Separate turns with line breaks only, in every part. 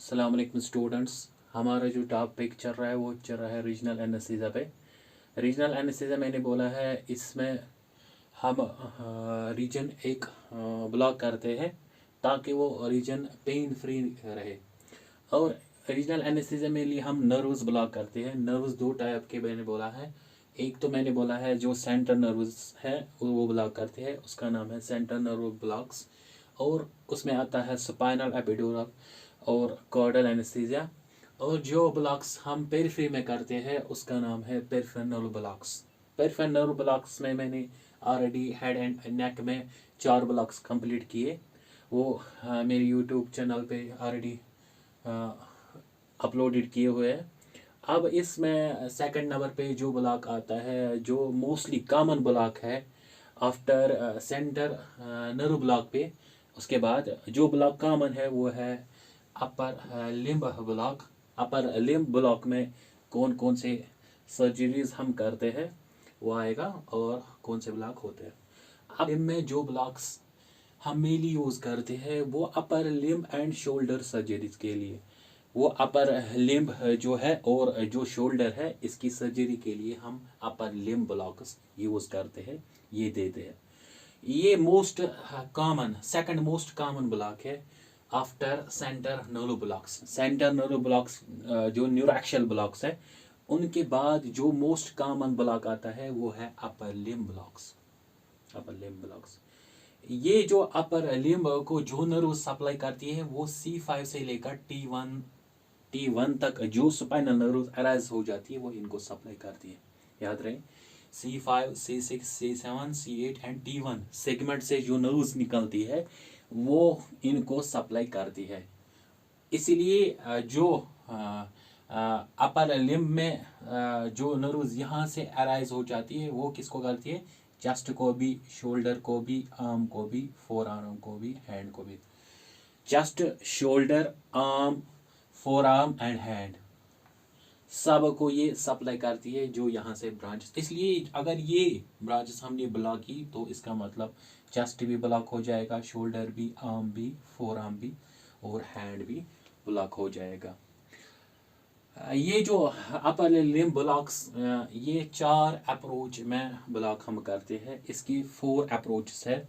अस्सलाम वालेकुम स्टूडेंट्स। हमारा जो टॉपिक चल रहा है वो चल रहा है रीजनल एनेस्थीसिया पे। रीजनल एनेस्थीसिया मैंने बोला है इसमें हम रीजन एक ब्लॉक करते हैं ताकि वो रीजन पेन फ्री रहे। और रीजनल एनेस्थीसिया में लिए हम नर्व्स ब्लॉक करते हैं। नर्व्स दो टाइप के मैंने बोला है। एक तो मैंने बोला है जो सेंट्रल नर्व्स है वो ब्लॉक करते हैं, उसका नाम है सेंट्रल नर्व ब्लॉक्स। और उसमें आता है स्पाइनल एपिड्यूरल और कॉर्डल एनेस्थीसिया। और जो ब्लॉक्स हम पेरिफेरी में करते हैं उसका नाम है peripheral nerve blocks. Peripheral nerve blocks में मैंने ऑलरेडी हेड एंड नेक में 4 ब्लॉक्स कंप्लीट किए। वो मेरे यूट्यूब चैनल पे ऑलरेडी अपलोडेड किए हुए हैं। अब इसमें सेकंड नंबर पे जो ब्लॉक आता है जो मोस्टली कॉमन ब्लॉक है आफ्टर सेंटर नर्व ब्लॉक पे, उसके बाद जो ब्लॉक कॉमन है वो है upper limb block. Upper limb block में कौन कौन से सर्जरीज हम करते हैं वो आएगा और कौन से ब्लॉक होते हैं। अब इनमें जो ब्लॉक्स हम मेनली यूज़ करते हैं वो upper limb and shoulder surgeries के लिए। वो अपर लिम्ब जो है और जो शोल्डर है इसकी सर्जरी के लिए हम अपर लिम्ब ब्लॉक्स यूज़ करते हैं, ये देते हैं। ये most common second most common block है after center nerve blocks. Center nerve blocks जो न्यूरोएक्शियल ब्लॉक्स है उनके बाद जो मोस्ट कॉमन ब्लॉक आता है वो है upper limb blocks. Upper limb blocks ये जो अपर लिम्ब को जो नर्व सप्लाई करती है वो C5 से लेकर T1 तक जो स्पाइनल नर्व अराइज हो जाती है वो इनको सप्लाई करती है। याद रहे C5, C6, C7, C8 and T1 segment से जो नर्व्स निकलती है वो इनको सप्लाई करती है। इसीलिए जो अपर लिम्ब में जो नर्व्स यहाँ से अराइज हो जाती है वो किसको करती है? चेस्ट को भी, शोल्डर को भी, आर्म को भी, फोर आर्म को भी, हैंड को भी। Chest, shoulder, arm, four arm and hand सब को ये सप्लाई करती है जो यहाँ से ब्रांचेस। इसलिए अगर ये ब्रांचेस हमने ब्लॉक की तो इसका मतलब चेस्ट भी ब्लॉक हो जाएगा, शोल्डर भी, आर्म भी, फोर आर्म भी और हैंड भी ब्लॉक हो जाएगा। ये जो अपर लिम्ब ब्लॉक्स ये 4 अप्रोच में ब्लॉक हम करते हैं। इसकी 4 अप्रोचेस है।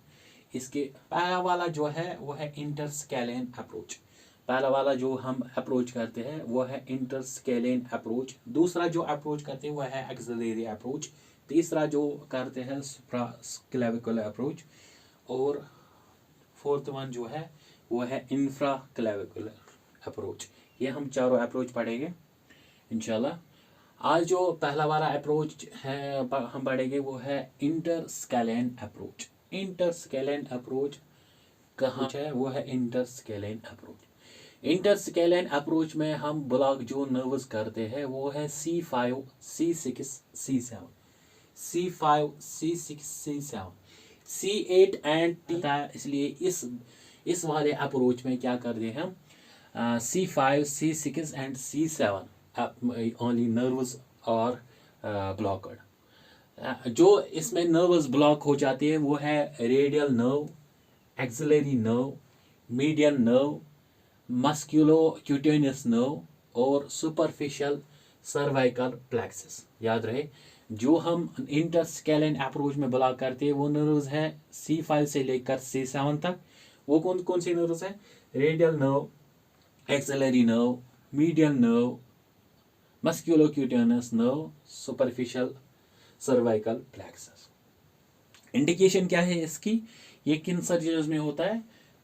इसके पहला वाला जो है वो है इंटरस्केलेन अप्रोच। पहला वाला जो हम अप्रोच करते हैं वो है इंटरस्केलेन अप्रोच। दूसरा जो अप्रोच करते हैं वो है एक्सिलरी अप्रोच। तीसरा जो करते हैं सुप्राक्लेविकुलर अप्रोच। और फोर्थ वन जो है वो है इंफ्राक्लेविकुलर अप्रोच। ये हम चारों अप्रोच पढ़ेंगे इंशाल्लाह। आज जो पहला वाला अप्रोच है हम पढ़ेंगे वो है इंटरस्केलेन अप्रोच। इंटरस्केलेन अप्रोच कहाँ है? वो है इंटरस्केलेन अप्रोच। इंटरस्केलेन अप्रोच में हम ब्लॉक जो नर्व्स करते हैं वो है C5, C6, C7, C5, C6, C7, C8 and T। इसलिए इस वाले अप्रोच में क्या करते हैं हम? C5, C6 and C7 only nerves और ब्लॉकड। जो इसमें नर्व्स ब्लॉक हो जाती है वो है radial nerve, axillary nerve, median nerve, मस्कुलो cutaneous nerve और सुपरफिशियल सर्वाइकल प्लेक्सस। याद रहे जो हम इंटरस्केलेन अप्रोच में ब्लॉक करते हैं वो नर्व्स है C5 से लेकर C7 तक। वो कौन कौन सी नर्व्स है? Radial nerve, axillary nerve, median nerve, musculocutaneous nerve, superficial cervical plexus. Indication क्या है इसकी? ये किन सर्जरीज में होता है?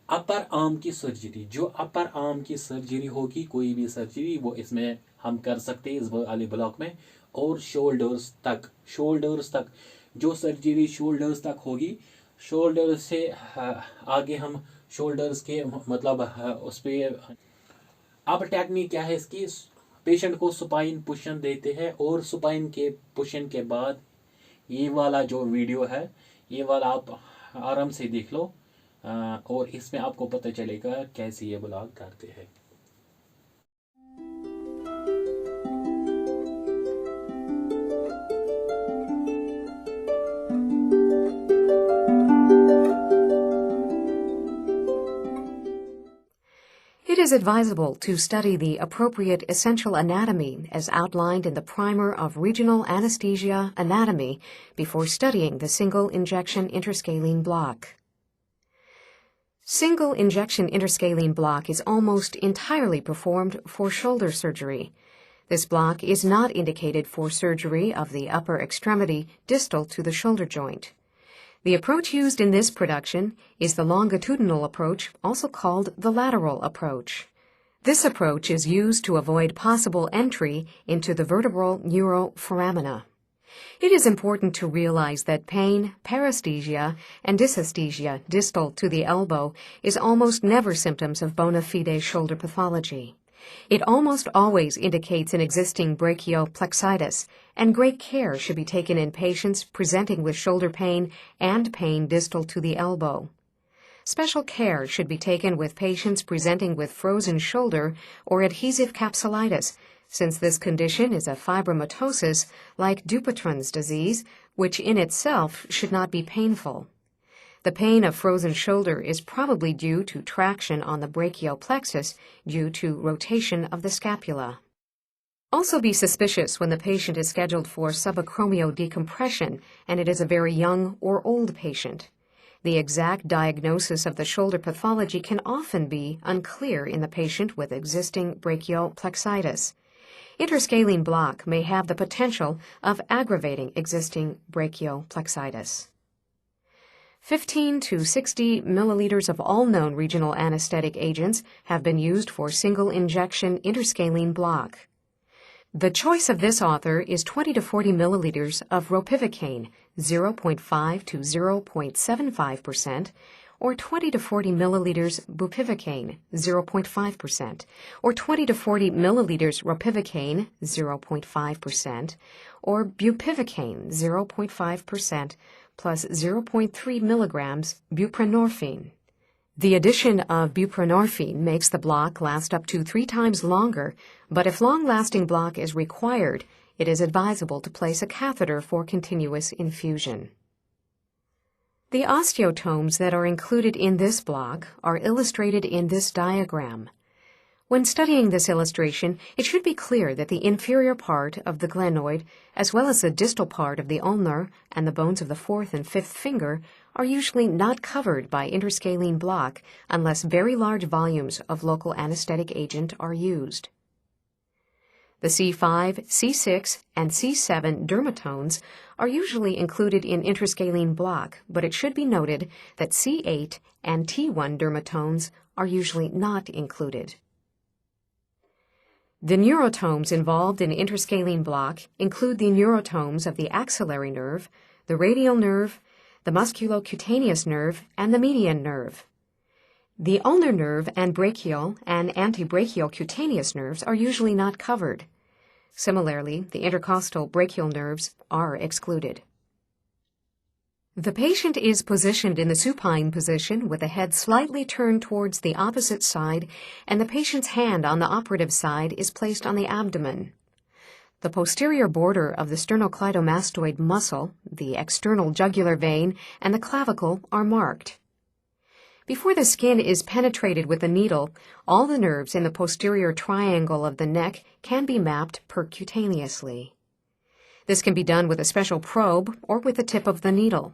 अपर आर्म की सर्जरी। जो अपर आर्म की सर्जरी होगी, कोई भी सर्जरी वो इसमें हम कर सकते हैं इस वाले ब्लॉक में। और शोल्डर्स तक जो सर्जरी शोल्डर्स तक होगी, शोल्डर से आगे हम शोल्डर्स के मतलब उस पर अब टेक्निक क्या है इसकी? पेशेंट को सुपाइन पुशन देते हैं और सुपाइन के पुशन के बाद ये वाला जो वीडियो है ये वाला आप आराम से देख लो और इसमें आपको पता चलेगा कैसे ये ब्लॉक करते हैं।
It is advisable to study the appropriate essential anatomy as outlined in the primer of Regional Anesthesia Anatomy before studying the single injection interscalene block. Single injection interscalene block is almost entirely performed for shoulder surgery. This block is not indicated for surgery of the upper extremity distal to the shoulder joint. The approach used in this production is the longitudinal approach, also called the lateral approach. This approach is used to avoid possible entry into the vertebral neuroforamina. It is important to realize that pain, paresthesia, and dysesthesia distal to the elbow is almost never symptoms of bona fide shoulder pathology. It almost always indicates an existing brachioplexitis, and great care should be taken in patients presenting with shoulder pain and pain distal to the elbow. Special care should be taken with patients presenting with frozen shoulder or adhesive capsulitis, since this condition is a fibromatosis like Dupuytren's disease, which in itself should not be painful. The pain of frozen shoulder is probably due to traction on the brachial plexus due to rotation of the scapula. Also be suspicious when the patient is scheduled for subacromial decompression and it is a very young or old patient. The exact diagnosis of the shoulder pathology can often be unclear in the patient with existing brachial plexitis. Interscalene block may have the potential of aggravating existing brachial plexitis. 15 to 60 milliliters of all known regional anesthetic agents have been used for single injection interscalene block. The choice of this author is 20 to 40 milliliters of ropivacaine, 0.5 to 0.75%, or 20 to 40 milliliters bupivacaine, 0.5%, or 20 to 40 milliliters ropivacaine, 0.5%, or bupivacaine, 0.5%, plus 0.3 milligrams buprenorphine. The addition of buprenorphine makes the block last up to 3 times longer, but if long-lasting block is required, it is advisable to place a catheter for continuous infusion. The osteotomes that are included in this block are illustrated in this diagram. When studying this illustration, it should be clear that the inferior part of the glenoid, as well as the distal part of the ulnar and the bones of the 4th and 5th finger, are usually not covered by interscalene block unless very large volumes of local anesthetic agent are used. The C5, C6, and C7 dermatomes are usually included in interscalene block, but it should be noted that C8 and T1 dermatomes are usually not included. The neurotomes involved in interscalene block include the neurotomes of the axillary nerve, the radial nerve, the musculocutaneous nerve, and the median nerve. The ulnar nerve and brachial and antebrachial cutaneous nerves are usually not covered. Similarly, the intercostal brachial nerves are excluded. The patient is positioned in the supine position with the head slightly turned towards the opposite side, and the patient's hand on the operative side is placed on the abdomen. The posterior border of the sternocleidomastoid muscle, the external jugular vein, and the clavicle are marked. Before the skin is penetrated with a needle, all the nerves in the posterior triangle of the neck can be mapped percutaneously. This can be done with a special probe or with the tip of the needle.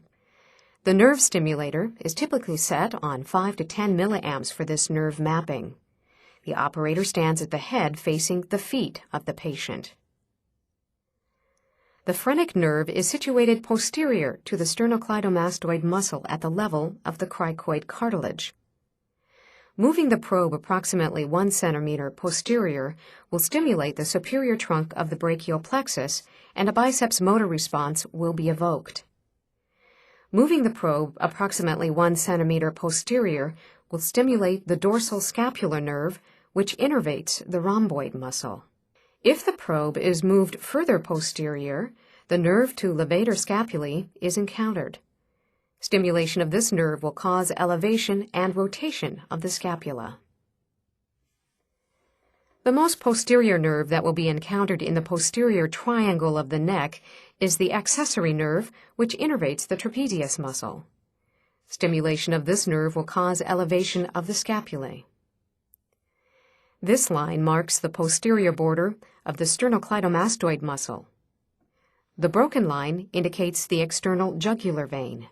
The nerve stimulator is typically set on 5 to 10 milliamps for this nerve mapping. The operator stands at the head facing the feet of the patient. The phrenic nerve is situated posterior to the sternocleidomastoid muscle at the level of the cricoid cartilage. Moving the probe approximately 1 centimeter posterior will stimulate the superior trunk of the brachial plexus, and a biceps motor response will be evoked. Moving the probe approximately 1 centimeter posterior will stimulate the dorsal scapular nerve, which innervates the rhomboid muscle. If the probe is moved further posterior, the nerve to levator scapulae is encountered. Stimulation of this nerve will cause elevation and rotation of the scapula. The most posterior nerve that will be encountered in the posterior triangle of the neck is the accessory nerve, which innervates the trapezius muscle. Stimulation of this nerve will cause elevation of the scapulae. This line marks the posterior border of the sternocleidomastoid muscle. The broken line indicates the external jugular vein.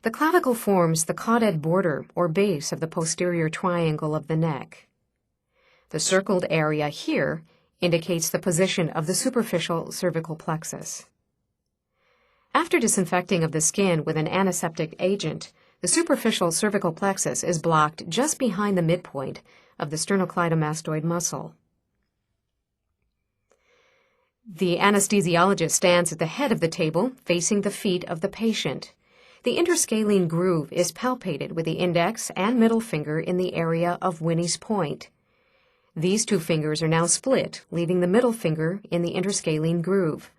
The clavicle forms the caudate border or base of the posterior triangle of the neck. The circled area here indicates the position of the superficial cervical plexus. After disinfecting of the skin with an antiseptic agent, the superficial cervical plexus is blocked just behind the midpoint of the sternocleidomastoid muscle. The anesthesiologist stands at the head of the table, facing the feet of the patient. The interscalene groove is palpated with the index and middle finger in the area of Winnie's point. These two fingers are now split, leaving the middle finger in the interscalene groove.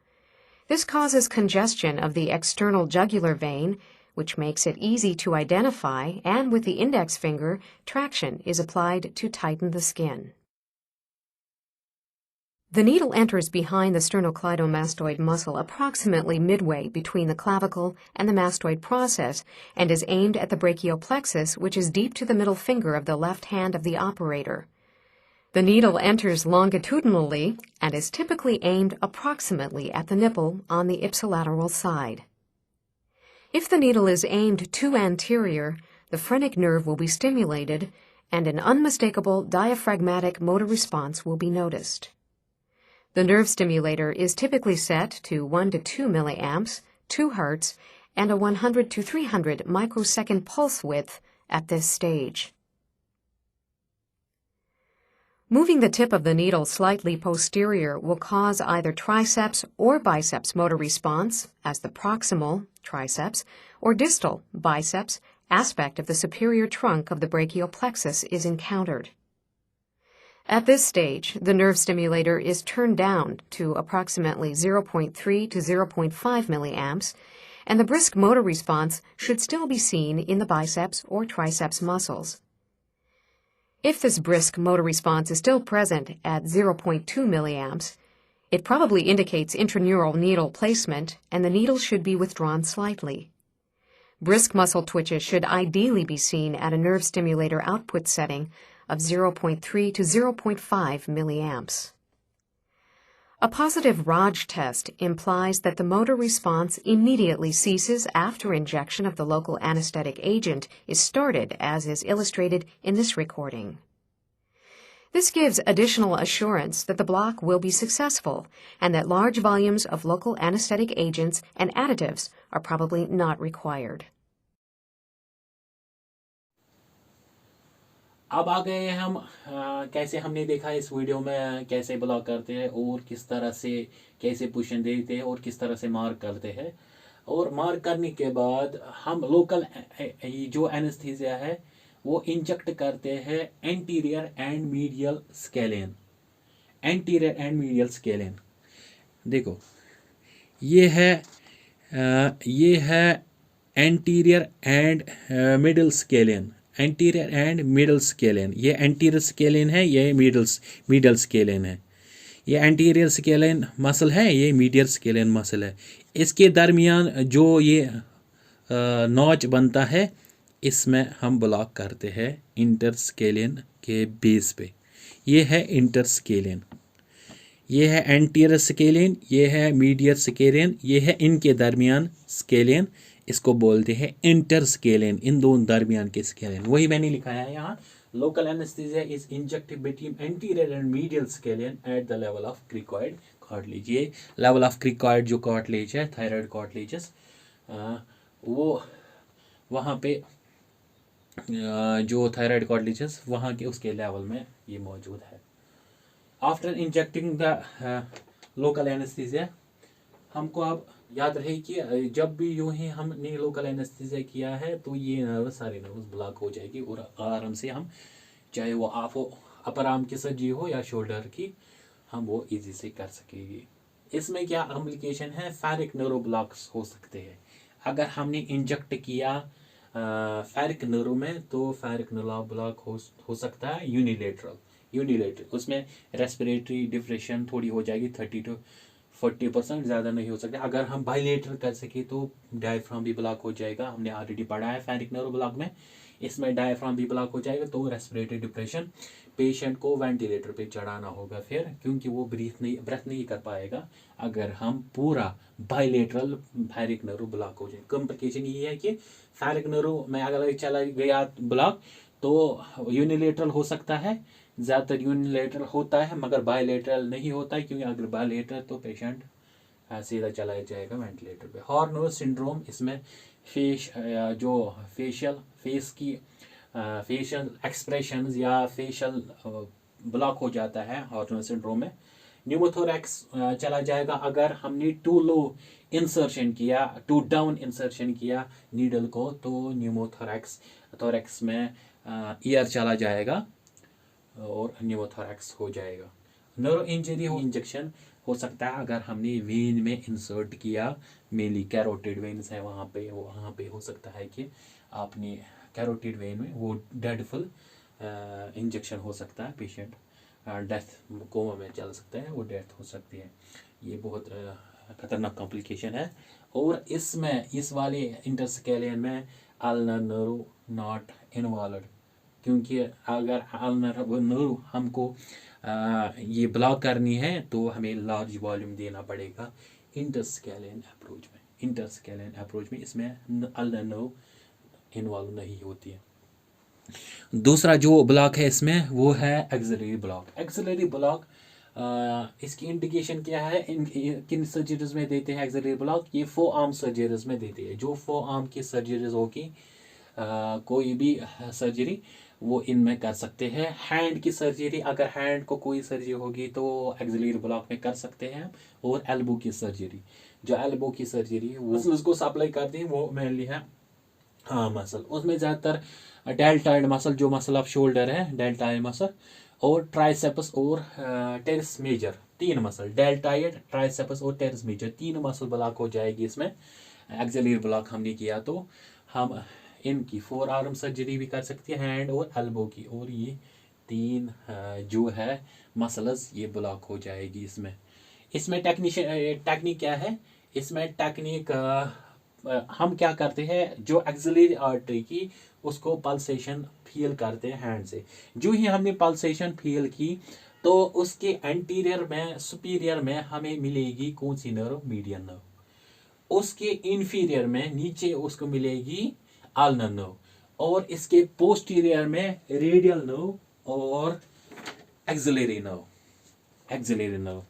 This causes congestion of the external jugular vein, which makes it easy to identify, and with the index finger, traction is applied to tighten the skin. The needle enters behind the sternocleidomastoid muscle approximately midway between the clavicle and the mastoid process and is aimed at the brachial plexus, which is deep to the middle finger of the left hand of the operator. The needle enters longitudinally and is typically aimed approximately at the nipple on the ipsilateral side. If the needle is aimed too anterior, the phrenic nerve will be stimulated and an unmistakable diaphragmatic motor response will be noticed. The nerve stimulator is typically set to 1 to 2 milliamps, 2 Hz, and a 100 to 300 microsecond pulse width at this stage. Moving the tip of the needle slightly posterior will cause either triceps or biceps motor response as the proximal triceps or distal biceps aspect of the superior trunk of the brachial plexus is encountered. At this stage, the nerve stimulator is turned down to approximately 0.3 to 0.5 milliamps, and the brisk motor response should still be seen in the biceps or triceps muscles. If this brisk motor response is still present at 0.2 milliamps, it probably indicates intraneural needle placement, and the needle should be withdrawn slightly. Brisk muscle twitches should ideally be seen at a nerve stimulator output setting of 0.3 to 0.5 milliamps. A positive Raj test implies that the motor response immediately ceases after injection of the local anesthetic agent is started, as is illustrated in this recording. This gives additional assurance that the block will be successful and that large volumes of local anesthetic agents and additives are probably not required.
अब आ गए हम कैसे हमने देखा इस video में कैसे block करते हैं और किस तरह से कैसे पोजीशन देते हैं और किस तरह से मार्क करते हैं, और मार्क करने के बाद हम लोकल जो एनेस्थीसिया है वो इंजेक्ट करते हैं anterior and medial scalene. Anterior and medial scalene देखो ये है anterior and middle scalene. Anterior and middle scalene, ये एंटीरियर स्केलेन है, ये मिडल स्केलेन है। ये एंटीरियर स्केलेन मसल है, ये मीडियल स्केलेन मसल है। इसके दरमियान जो ये नॉच बनता है इसमें हम ब्लॉक करते हैं इंटरस्केलेन के बेस पे। ये है इंटरस्केलेन, ये है एंटीरियर स्केलेन, ये है मीडियल स्केलेन, ये है इनके दरमियान स्केलेन, इसको बोलते हैं इंटरस्केलेन, इन दोनों दरमियान के स्केलेन। वही मैंने लिखा है यहाँ, local anaesthesia is injected between anterior and medial scalene at the level of cricoid cartilage. ये लेवल ऑफ क्रिकॉइड जो कार्टिलेज है, थायराइड कार्टिलेजेस, वो वहाँ पे जो थायराइड कार्टिलेजेस वहाँ के उसके लेवल में ये मौजूद है। After injecting the local anaesthesia, हमको अब याद रहे कि जब भी यूं ही हमने लोकल एनेस्थीसिया किया है तो ये नर्व सारे नर्व्स ब्लॉक हो जाएगी और आराम से हम, चाहे वो आप अपर आर्म की सर्जरी हो या शोल्डर की, हम वो इजी से कर सकेंगे। इसमें क्या कॉम्प्लिकेशन है, फेरिक नर्व ब्लॉक्स हो सकते हैं। अगर हमने इंजेक्ट किया फेरिक नर्व में तो फेरिक नर्व ब्लॉक हो सकता है यूनिलेटरल, उसमें रेस्पिरेटरी डिप्रेशन थोड़ी हो जाएगी, 30 to 40%, ज़्यादा नहीं हो सकता। अगर हम बाइलेटरल कर सके तो डायफ्राम भी ब्लॉक हो जाएगा। हमने ऑलरेडी पढ़ा है फेरिक नर्व ब्लॉक में इसमें डायफ्राम भी ब्लॉक हो जाएगा, तो रेस्पिरेटरी डिप्रेशन, पेशेंट को वेंटिलेटर पे चढ़ाना होगा फिर, क्योंकि वो ब्रेथ नहीं कर पाएगा अगर हम पूरा बायलेटरल फेरिक नर्व ब्लॉक हो जाए। कॉम्प्लिकेशन ये है कि फेरिक नर्व में अगर चला गया ब्लॉक तो यूनिलेटरल हो सकता है, ज़्यादातर यूनिलेटरल होता है, मगर बायलेटरल नहीं होता है, क्योंकि अगर बायलेटरल तो पेशेंट सीधा चला जाएगा वेंटिलेटर पे। हॉर्नर सिंड्रोम, इसमें जो फेस की फेशियल एक्सप्रेशंस या फेशियल ब्लॉक हो जाता है हॉर्नर सिंड्रोम में। न्यूमोथोरैक्स चला जाएगा अगर हमने टू लो इंसर्शन किया, टू डाउन इंसर्शन किया नीडल को, तो न्यूमोथोरैक्स में ईयर चला जाएगा और न्यूमोथोरैक्स हो जाएगा। नर्व इंजरी इंजेक्शन हो सकता है अगर हमने वेन में इंसर्ट किया, मेनली कैरोटिड वेन्स है वहाँ पे हो सकता है कि आपने कैरोटिड वेन में वो डेडफुल इंजेक्शन हो सकता है, पेशेंट डेथ कोमा में चल सकता है, वो डेथ हो सकती है। ये बहुत खतरनाक कॉम्प्लिकेशन है। और इसमें इस वाले इंटरस्केलियन में अल्नर नर्व नॉट इन्वॉल्व, क्योंकि अगर अल्नर नर्व हमको ये ब्लॉक करनी है तो हमें लार्ज वॉल्यूम देना पड़ेगा इंटरस्केलियन अप्रोच में इसमें अल्नर नर्व इन्वॉल्व नहीं होती है। दूसरा जो ब्लॉक है इसमें वो है एक्सिलरी ब्लॉक। इसकी इंडिकेशन क्या है, किन सर्जरीज में देते हैं एक्सिलरी ब्लॉक? ये 4 आर्म सर्जरीज में देते हैं। जो 4 आर्म की सर्जरीज होगी, कोई भी सर्जरी वो इनमें कर सकते हैं। हैंड की सर्जरी, अगर हैंड को कोई सर्जरी होगी तो एक्सिलरी ब्लॉक में कर सकते हैं। और एल्बो की सर्जरी, जो एल्बो की सर्जरी वो उसको सप्लाई करती है, वो मेनली है मसल। उसमें ज़्यादातर डेल्टॉइड मसल, जो मसल ऑफ शोल्डर है, डेल्टॉइड मसल और ट्राइसेप्स और teres major, 3 muscle, deltoid, triceps और टेरिस मेजर, 3 मसल ब्लॉक हो जाएगी इसमें। एक्सिलरी ब्लॉक हमने किया तो हम इनकी 4 आर्म सर्जरी भी कर सकते हैं, हैंड और एल्बो की, और ये 3 जो है मसल्स ये ब्लॉक हो जाएगी इसमें टेक्निक क्या है? इसमें टेक्निक हम क्या करते हैं, जो एक्सिलरी आर्टरी की उसको पल्सेशन फील करते हैं हैंड से। जो ही हमने पल्सेशन फील की तो उसके एंटीरियर में, सुपीरियर में हमें मिलेगी कौन सी नर्व? Median nerve. उसके इंफीरियर में नीचे उसको मिलेगी अल्नर नर्व, और इसके पोस्टीरियर में रेडियल नर्व और एक्सिलरी नर्व।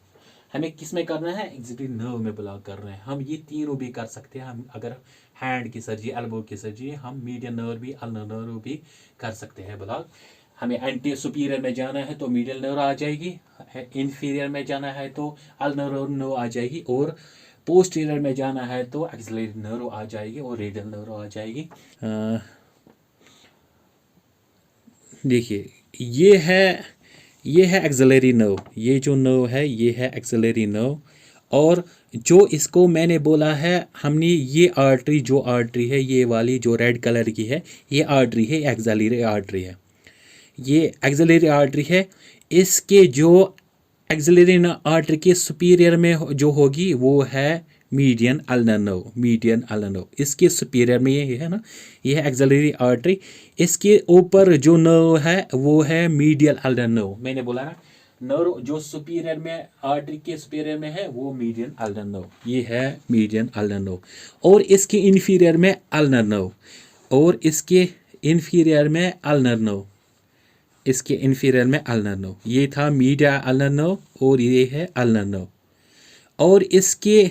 हमें किस में करना है? एक्सिलरी नर्व में ब्लॉक करना है। हम ये तीनों भी कर सकते हैं। हम अगर हैंड की सर्जरी, एल्बो की सर्जरी, हम मीडियन नर्व भी, अल्नर नर्व भी कर सकते हैं ब्लॉक। हमें एंटी सुपीरियर में जाना है तो मीडियल नर्व आ जाएगी, इंफीरियर में जाना है तो अल्नर नर्व आ जाएगी, और पोस्टीरियर में जाना है तो एक्सिलरी नर्व आ जाएगी और रेडियल नर्व आ जाएगी। देखिए ये है एक्सिलरी नर्व, ये जो नर्व है ये है एक्सिलरी नर्व। और जो इसको मैंने बोला है, हमने ये आर्टरी, जो आर्टरी है ये वाली जो रेड कलर की है, ये आर्टरी है, एक्सिलरी आर्टरी है, ये एक्सिलरी आर्टरी है। इसके जो एक्सिलरी आर्टरी के सुपीरियर में जो होगी वो है मीडियन अल्नर नर्व। इसके सुपीरियर में ये है ना, ये है एक्सिलरी आर्टरी। इसके ऊपर जो नर्व है वो है मीडियल अल्नर नर्व। मैंने बोला ना, नर्व जो सुपीरियर में, आर्टरी के सुपीरियर में है वो मीडियन अल्नर नर्व, ये है मीडियन अल्नर नर्व। और इसके इन्फीरियर में अल्नर नर्व, और इसके इन्फीरियर में अल्नर नर्व, इसके इन्फीरियर में अल्नर नर्व। ये था मीडिया अल्नर नर्व और ये है अल्नर नर्व। और इसके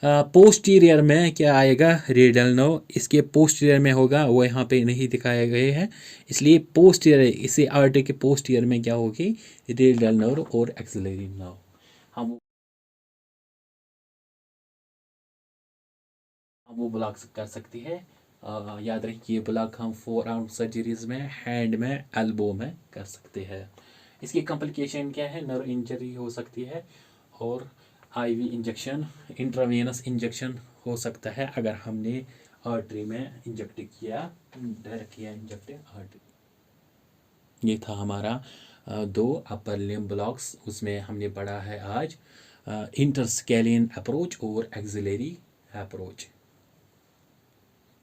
पोस्टीरियर में क्या आएगा? Radial nerve. इसके पोस्टीरियर में होगा, वो यहाँ पे नहीं दिखाए गए हैं, इसलिए पोस्टीरियर, इसे आर्टरी के पोस्टीरियर में क्या होगी? रेडियल नर्व और एक्सिलरी नर्व। हम वो ब्लॉक कर सकते हैं। याद रखिए, ब्लॉक हम 4 आर्म सर्जरीज में, हैंड में, एल्बो में कर सकते हैं। इसकी कॉम्प्लिकेशन क्या है? नर्व इंजरी हो सकती है, और आईवी इंजेक्शन, इंट्रावेनस इंजेक्शन हो सकता है अगर हमने आर्टरी में इंजेक्ट किया, डायरेक्ट किया इंजेक्ट आर्टरी। ये था हमारा 2 अपर लिम्ब ब्लॉक्स। उसमें हमने पढ़ा है आज इंटरस्केलियन अप्रोच और एक्सिलरी अप्रोच।